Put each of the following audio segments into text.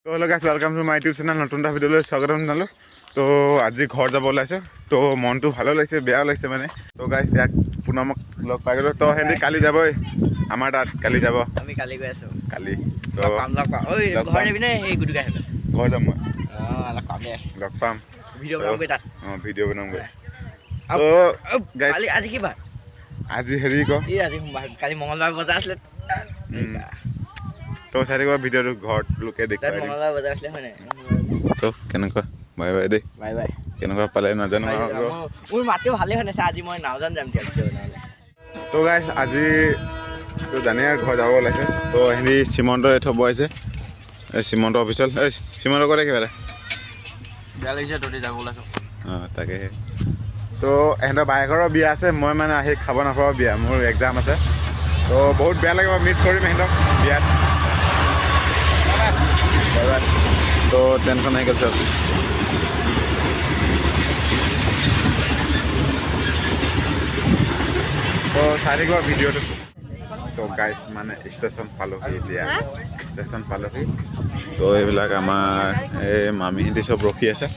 তো হেল্ল' গাইছ, welcome to my YouTube channel. নতুন এটা ভিডিঅ'লৈ স্বাগতম জনালোঁ। তো আজি ঘৰ যাব ওলাইছে। তো মনটো ভালো লাগিছে, বেয়াও লাগিছে মানে। তো গাইছ ইয়াক পুনমক লগ পাই গ'লোঁ। তো সিহঁতি কালি যাবই আমাৰ তাত, কালি যাব। আমি কালি গৈ আছোঁ কালি তো লগ পাম ঐ ঘৰ যাবি নে সেই গুটুকা ঘৰ যাম মই, লগ পাম দে, লগ পাম। ভিডিঅ' বনামগৈ তাত। অঁ ভিডিঅ' বনামগৈ। তো গাইছ আজি কি বাৰ? আজি হেৰি ক আজি সোমবাৰ, কালি মঙলবাৰ বজাৰ আছিলে। তো চাই থাকিব ভিডিঅ'টো ঘৰত লোকে দেখুৱাই দিম। মঙলবাৰ বজাৰ আছিলে হয় নাই? তো কেনেকুৱা বাই বাই দেই, বাই বাই। কেনেকুৱা পালে নাজানো আৰু। মোৰ মাতটো ভালেই হয় নাই, আজি মই নাওজান যাম এতিয়া ভিডিঅ' বনাবলৈ। তো গাইছ আজি তো জানেই আৰু ঘৰ যাব ওলাইছে। তো সিহঁতি সীমন্ত থ'ব আহিছে, এই সীমন্ত অফিচত। এই সীমন্ত কৰে কিবা এটা বেয়া লাগিছে তহঁতি যাব ওলাইছোঁ। অঁ তাকেহে। তো ইহঁতৰ বাইকৰো বিয়া আছে, মই মানে আহি খাব নাপাওঁ বিয়া, মোৰ এক্সাম আছে। তো বহুত বেয়া লাগিব, মিছ কৰিম সিহঁতক বিয়াত। তো টেনশ্যন আহি গ'ল চব। তো চাই থাকিব ভিডিঅ'টো। তো গাইছ মানে ষ্টেচন পালোহি, এতিয়া ষ্টেচন পালোহি। তো এইবিলাক আমাৰ এই মামীহঁতি চব ৰখি আছে।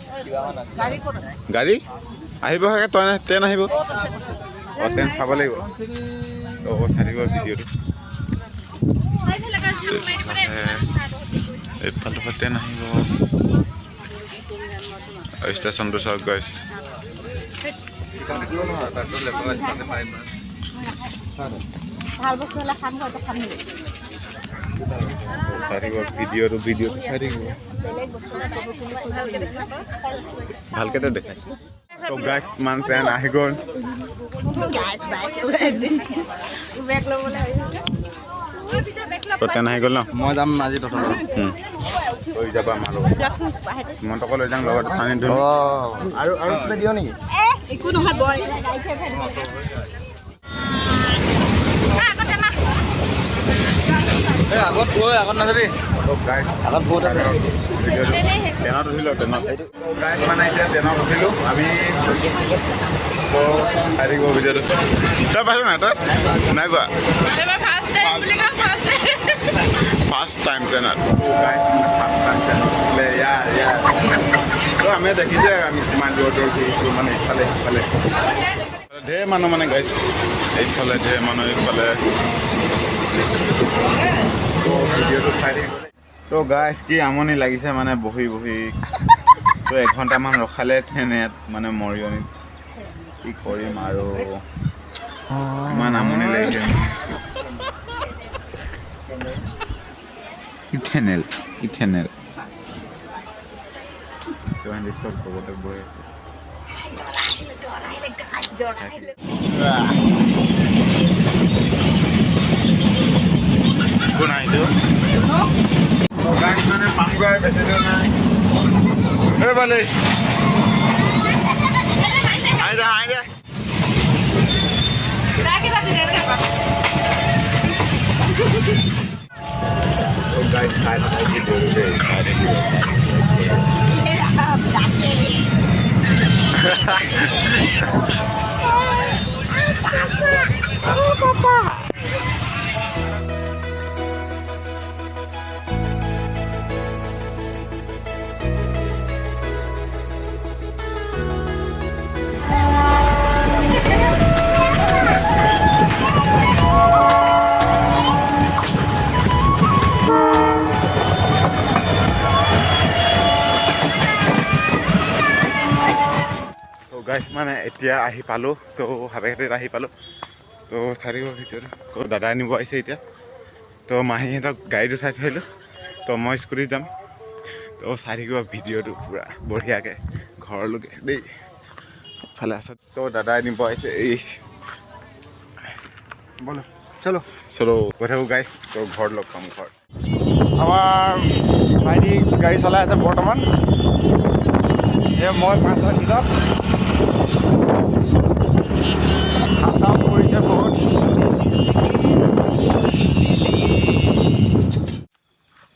গাড়ী আহিব চাগে, তই ট্ৰেইন আহিব। অঁ ট্ৰেইন চাব লাগিব। তো চাই থাকিব ভিডিঅ'টো। এইফালৰ পৰা ট্ৰেইন আহিব। ষ্টেচনটো চাওক গাইছ। ভাল বস্তু হ'লে খাম ঘৰতে খাম নেকি? চাই থাকিব ভিডিঅ'টো চাই থাকিব। ভালকেতো দেখাইছে। তো গাইছ মানে ট্ৰেইন আহি গ'ল। তো ট্ৰেইন আহি গ'ল ন, মই যাম আজি তহঁতৰ লৈ যাবা আমাৰ লগত। সীমন্তকো লৈ যাম লগত, পানী ধুম। আৰু কিবা দিয় নেকি? একো নহয় বৰ আগত গৈ আগত নাযাবি, আগত বহুত ট্ৰেইনত উঠিলোঁ। গাইছ মানে এতিয়া ট্ৰেইনত উঠিলোঁ আমি। তো চাই থাকিব ভিডিঅ'টো। তই পাইছ নাই? তই নাই পোৱা? ফাৰ্ষ্ট টাইম ট্ৰেইনত। তো আমি দেখিছে আমি কিমান দূৰ ঘূৰিছোঁ, মানে ইফালে সিফালে ঢেৰ মানুহ মানে গাইছ, এইফালে ঢেৰ মানুহ, এইফালে। তো ভিডিঅ'টো চাই থাকিব। তো গাইছ কি আমনি লাগিছে মানে বহি বহি। তো এঘণ্টামান ৰখালে ট্ৰেইন ইয়াত মানে মৰিয়নিত। কি কৰিম আৰু, ইমান আমনি লাগিছে। ইথেনেল তো সিহঁতি চব লগতে বহি আছে। কোন আহিছে? গাইছ মানে পামগৈ, বেছি দূৰ নাই। এই বালি আহি দে। তো গাইছ চাই থাকা ভিডিঅ'টো দেই, চাই থাকিব। গাইছ মানে এতিয়া আহি পালোঁ। তো হাবেঘাটিত আহি পালোঁ। তো চাই থাকিব ভিডিঅ'টো। তো দাদাই নিব আহিছে এতিয়া। তো মাহীহঁতক গাড়ীত উঠাই থৈ আহিলোঁ। তো মই স্কুটিত যাম। তো চাই থাকিব ভিডিঅ'টো পূৰা বঢ়িয়াকৈ ঘৰলৈকে দেই। ইফালে আছে। তো দাদাই নিব আহিছে। এই বলো চলো গৈ থাকোঁ গাইছ। তো ঘৰত লগ পাম। ঘৰত আমাৰ ভাইটি গাড়ী চলাই আছে বৰ্তমান। মই পাঁচটাৰ ভিতৰত ঠাণ্ডাও পৰিছে বহুত।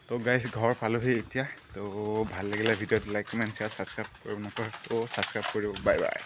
তো গাইছ ঘৰ পালোহি এতিয়া। তো ভাল লাগিলে ভিডিঅ'টো লাইক কমেণ্ট শ্বেয়াৰ ছাবস্ক্ৰাইব কৰিব নকৰে তো ছাবস্ক্ৰাইব কৰিব। Bye bye.